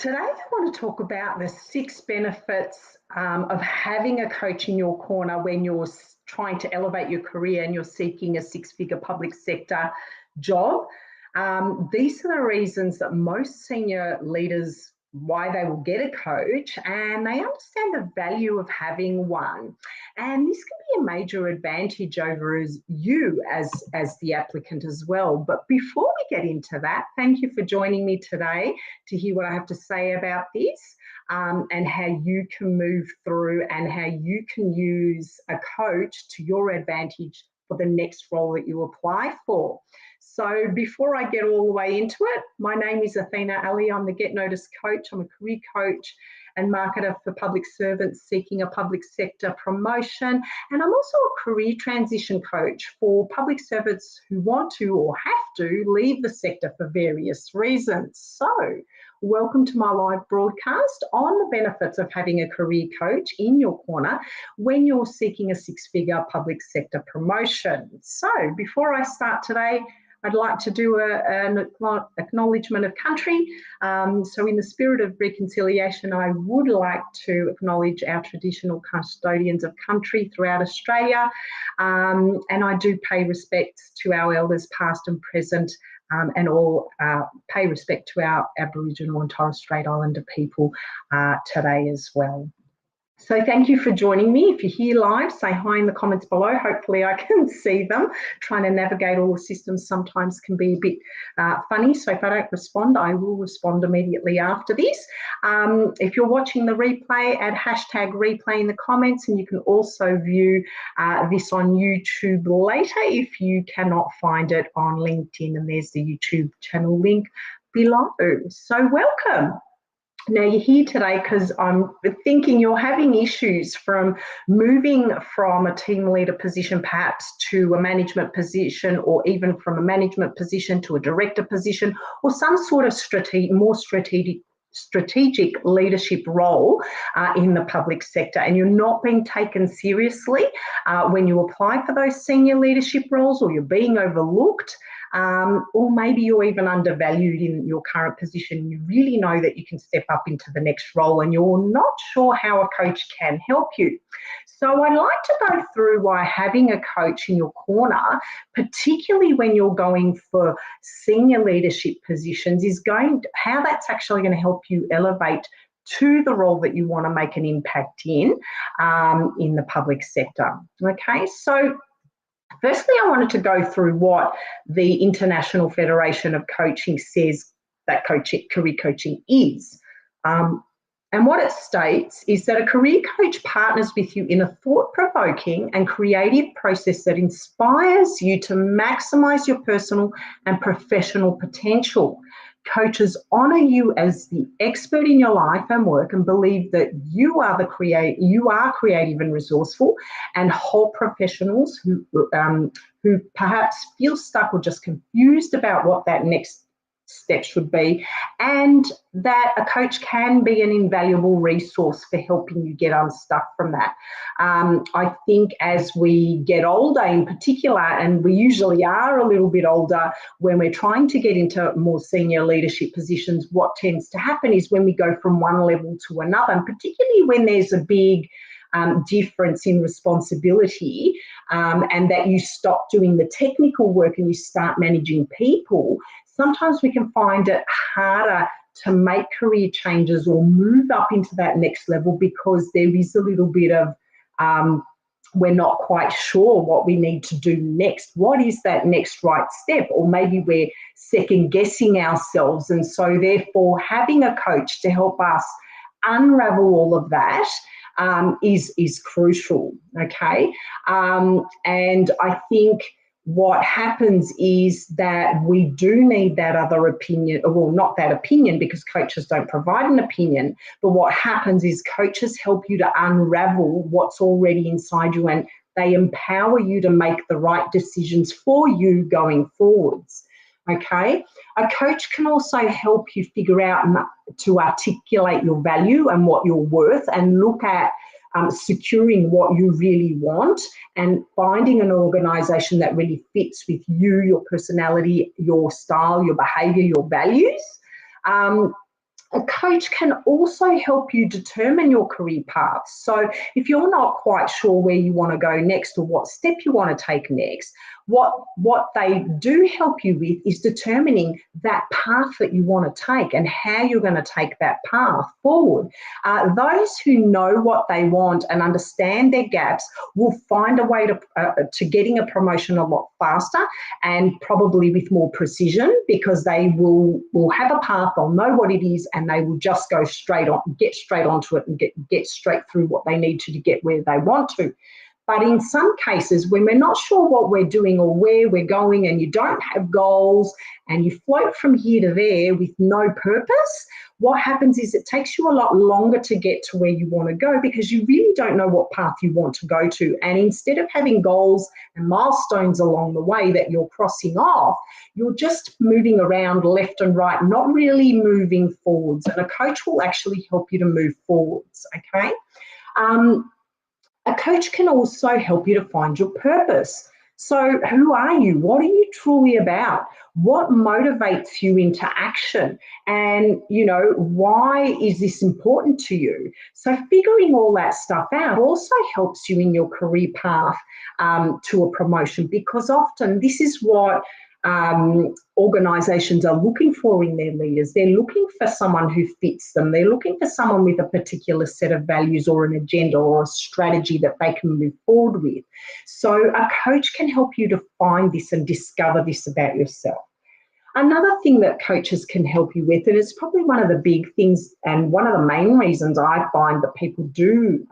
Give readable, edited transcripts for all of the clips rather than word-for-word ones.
Today, I want to talk about the 6 benefits of having a coach in your corner when you're trying to elevate your career and you're seeking a 6-figure public sector job. These are the reasons that most senior leaders, why they will get a coach, and they understand the value of having one. And this can be a major advantage over you as the applicant as well. But before we get into that, thank you for joining me today to hear what I have to say about this, and how you can move through and how you can use a coach to your advantage for the next role that you apply for. So before I get all the way into it, my name is Athena Ali. I'm the Get Noticed coach. I'm a career coach and marketer for public servants seeking a public sector promotion. And I'm also a career transition coach for public servants who want to or have to leave the sector for various reasons. So welcome to my live broadcast on the benefits of having a career coach in your corner when you're seeking a 6-figure public sector promotion. So before I start today, I'd like to do an acknowledgement of country. So in the spirit of reconciliation, I would like to acknowledge our traditional custodians of country throughout Australia. And I do pay respects to our elders past and present, and all pay respect to our Aboriginal and Torres Strait Islander people today as well. So thank you for joining me. If you're here live, say hi in the comments below. Hopefully I can see them. Trying to navigate all the systems sometimes can be a bit funny. So if I don't respond, I will respond immediately after this. If you're watching the replay, add #replay in the comments, and you can also view this on YouTube later if you cannot find it on LinkedIn, and there's the YouTube channel link below. So welcome. Now, you're here today because I'm thinking you're having issues from moving from a team leader position perhaps to a management position, or even from a management position to a director position, or some sort of more strategic leadership role in the public sector, and you're not being taken seriously when you apply for those senior leadership roles, or you're being overlooked. Or maybe you're even undervalued in your current position. You really know that you can step up into the next role and you're not sure how a coach can help you. So I'd like to go through why having a coach in your corner, particularly when you're going for senior leadership positions, how that's actually going to help you elevate to the role that you want to make an impact in the public sector. Okay, so firstly, I wanted to go through what the International Federation of Coaching says that career coaching is. And what it states is that a career coach partners with you in a thought-provoking and creative process that inspires you to maximise your personal and professional potential. Coaches honour you as the expert in your life and work and believe that you are creative and resourceful, and hold professionals who perhaps feel stuck or just confused about what that next step should be, and that a coach can be an invaluable resource for helping you get unstuck from that. I think as we get older in particular, and we usually are a little bit older when we're trying to get into more senior leadership positions, what tends to happen is when we go from one level to another, and particularly when there's a big difference in responsibility, and that you stop doing the technical work and you start managing people, sometimes we can find it harder to make career changes or move up into that next level, because there is a little bit of we're not quite sure what we need to do next. What is that next right step? Or maybe we're second guessing ourselves. And so therefore having a coach to help us unravel all of that is crucial, okay? And I think what happens is that we do need that other opinion, well, not that opinion, because coaches don't provide an opinion, but what happens is coaches help you to unravel what's already inside you, and they empower you to make the right decisions for you going forwards. Okay, a coach can also help you figure out to articulate your value and what you're worth, and look at securing what you really want and finding an organisation that really fits with you, your personality, your style, your behaviour, your values. A coach can also help you determine your career path. So if you're not quite sure where you want to go next or what step you want to take next, what they do help you with is determining that path that you want to take and how you're going to take that path forward. Those who know what they want and understand their gaps will find a way to getting a promotion a lot faster and probably with more precision, because they will have a path, they'll know what it is, and they will just go straight on, get straight onto it and get straight through what they need to get where they want to. But in some cases, when we're not sure what we're doing or where we're going, and you don't have goals and you float from here to there with no purpose, what happens is it takes you a lot longer to get to where you want to go, because you really don't know what path you want to go to. And instead of having goals and milestones along the way that you're crossing off, you're just moving around left and right, not really moving forwards. And a coach will actually help you to move forwards, okay? A coach can also help you to find your purpose. So who are you? What are you truly about? What motivates you into action? And, you know, why is this important to you? So figuring all that stuff out also helps you in your career path to a promotion, because often this is what organisations are looking for in their leaders. They're looking for someone who fits them. They're looking for someone with a particular set of values or an agenda or a strategy that they can move forward with. So a coach can help you to find this and discover this about yourself. Another thing that coaches can help you with, and it's probably one of the big things and one of the main reasons I find that people do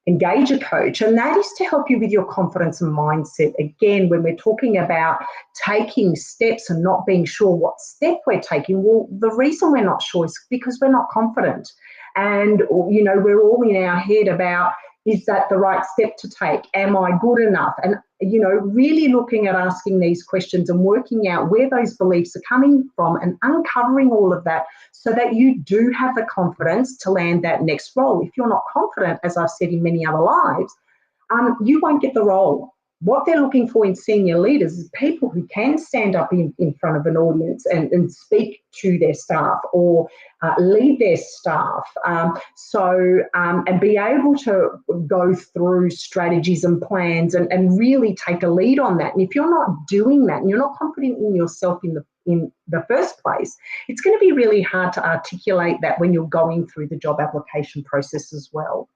engage a coach, and that is to help you with your confidence and mindset. Again, when we're talking about taking steps and not being sure what step we're taking, well, the reason we're not sure is because we're not confident. And, you know, we're all in our head about, is that the right step to take? Am I good enough? And, you know, really looking at asking these questions and working out where those beliefs are coming from and uncovering all of that so that you do have the confidence to land that next role. If you're not confident, as I've said in many other lives, you won't get the role. What they're looking for in senior leaders is people who can stand up in front of an audience and speak to their staff or lead their staff. And be able to go through strategies and plans and really take a lead on that. And if you're not doing that and you're not confident in yourself in the first place, it's going to be really hard to articulate that when you're going through the job application process as well.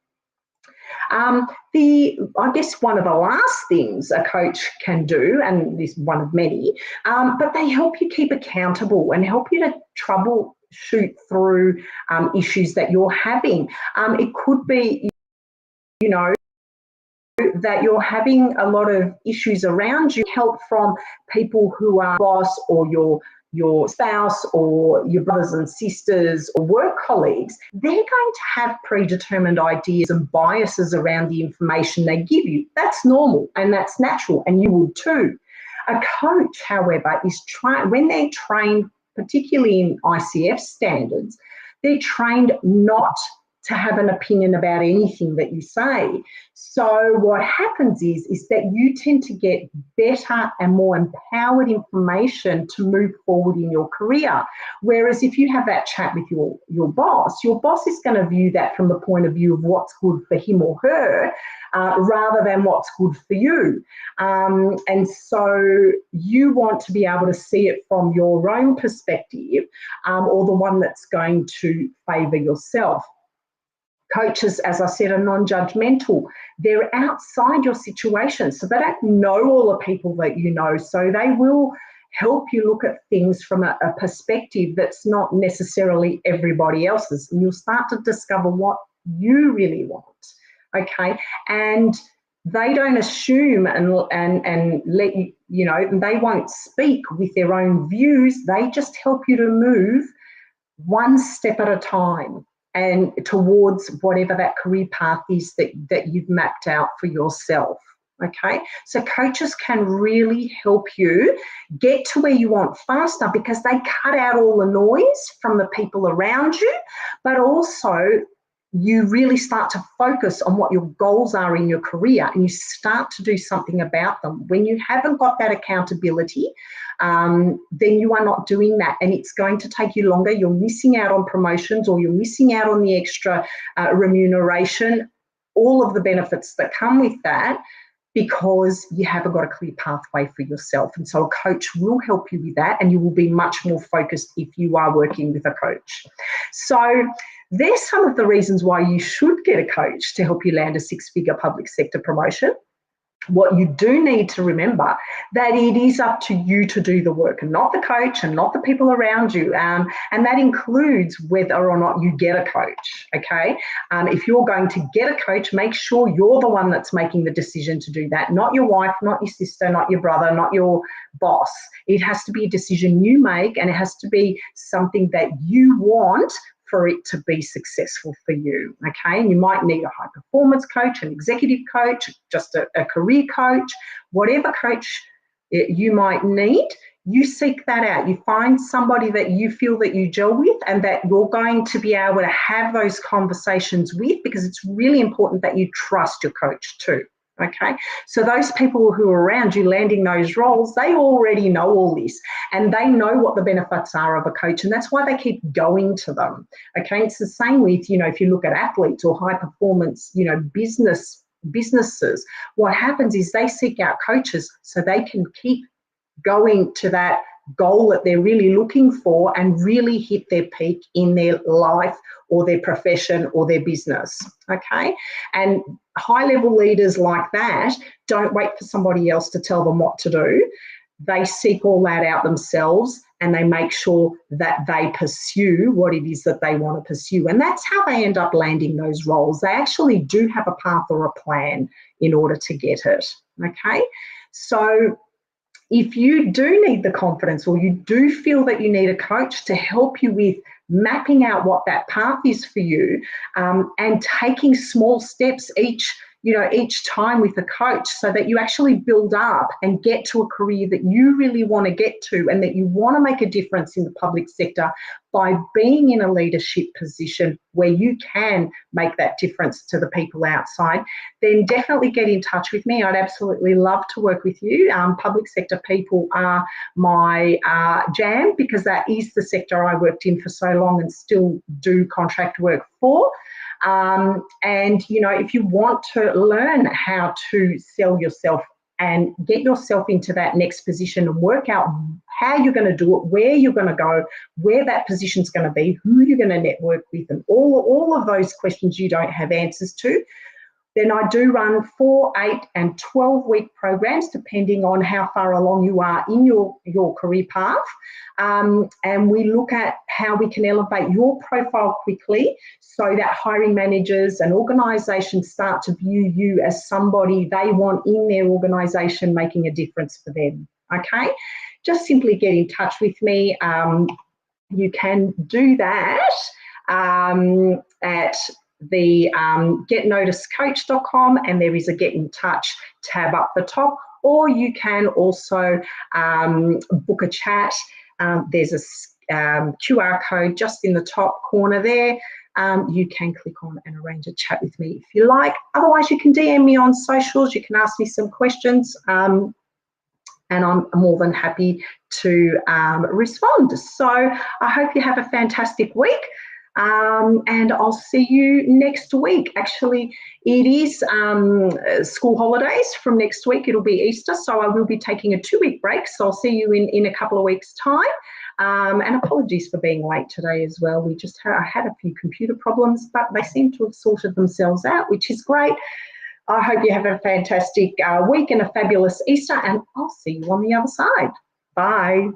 I guess one of the last things a coach can do, and this is one of many, but they help you keep accountable and help you to troubleshoot through issues that you're having. It could be, you know, that you're having a lot of issues around you. Help from people who are boss or your spouse or your brothers and sisters or work colleagues. They're going to have predetermined ideas and biases around the information they give you. That's normal and that's natural, and you will too. A coach, however, is when they're trained, particularly in ICF standards, they're trained not to have an opinion about anything that you say. So what happens is that you tend to get better and more empowered information to move forward in your career. Whereas if you have that chat with your boss is going to view that from the point of view of what's good for him or her, rather than what's good for you. And so you want to be able to see it from your own perspective, or the one that's going to favour yourself. Coaches, as I said, are non-judgmental. They're outside your situation, so they don't know all the people that you know, so they will help you look at things from a perspective that's not necessarily everybody else's, and you'll start to discover what you really want, okay? And they don't assume and let you, you know, they won't speak with their own views. They just help you to move one step at a time and towards whatever that career path is that you've mapped out for yourself, okay? So coaches can really help you get to where you want faster because they cut out all the noise from the people around you, but also you really start to focus on what your goals are in your career and you start to do something about them. When you haven't got that accountability, then you are not doing that, and it's going to take you longer. You're missing out on promotions, or you're missing out on the extra remuneration, all of the benefits that come with that, because you haven't got a clear pathway for yourself. And so a coach will help you with that, and you will be much more focused if you are working with a coach. So there's some of the reasons why you should get a coach to help you land a six-figure public sector promotion. What you do need to remember, that it is up to you to do the work, and not the coach and not the people around you. And that includes whether or not you get a coach, okay? If you're going to get a coach, make sure you're the one that's making the decision to do that, not your wife, not your sister, not your brother, not your boss. It has to be a decision you make, and it has to be something that you want for it to be successful for you, okay? And you might need a high performance coach, an executive coach, just a career coach, whatever coach you might need, you seek that out. You find somebody that you feel that you gel with and that you're going to be able to have those conversations with, because it's really important that you trust your coach too. Okay, so those people who are around you landing those roles, they already know all this, and they know what the benefits are of a coach, and that's why they keep going to them. Okay, it's the same with, you know, if you look at athletes or high performance, you know, businesses, what happens is they seek out coaches so they can keep going to that goal that they're really looking for and really hit their peak in their life or their profession or their business, okay? And high-level leaders like that don't wait for somebody else to tell them what to do. They seek all that out themselves, and they make sure that they pursue what it is that they want to pursue. And that's how they end up landing those roles. They actually do have a path or a plan in order to get it, okay? So if you do need the confidence, or you do feel that you need a coach to help you with mapping out what that path is for you, and taking small steps each time with a coach, so that you actually build up and get to a career that you really want to get to, and that you want to make a difference in the public sector by being in a leadership position where you can make that difference to the people outside, then definitely get in touch with me. I'd absolutely love to work with you. Public sector people are my jam, because that is the sector I worked in for so long and still do contract work for. And, you know, if you want to learn how to sell yourself and get yourself into that next position and work out how you're going to do it, where you're going to go, where that position's going to be, who you're going to network with, and all of those questions you don't have answers to, then I do run 4, 8 and 12-week programs, depending on how far along you are in your career path. And we look at how we can elevate your profile quickly, so that hiring managers and organisations start to view you as somebody they want in their organisation, making a difference for them, okay? Just simply get in touch with me. You can do that at the getnoticecoach.com, and there is a get in touch tab up the top, or you can also book a chat. There's a QR code just in the top corner there. You can click on and arrange a chat with me if you like. Otherwise, you can DM me on socials. You can ask me some questions, and I'm more than happy to respond. So I hope you have a fantastic week. And I'll see you next week. Actually, it is school holidays from next week. It'll be Easter, so I will be taking a 2-week break. So I'll see you in a couple of weeks' time. And apologies for being late today as well. I had a few computer problems, but they seem to have sorted themselves out, which is great. I hope you have a fantastic week and a fabulous Easter, and I'll see you on the other side. Bye.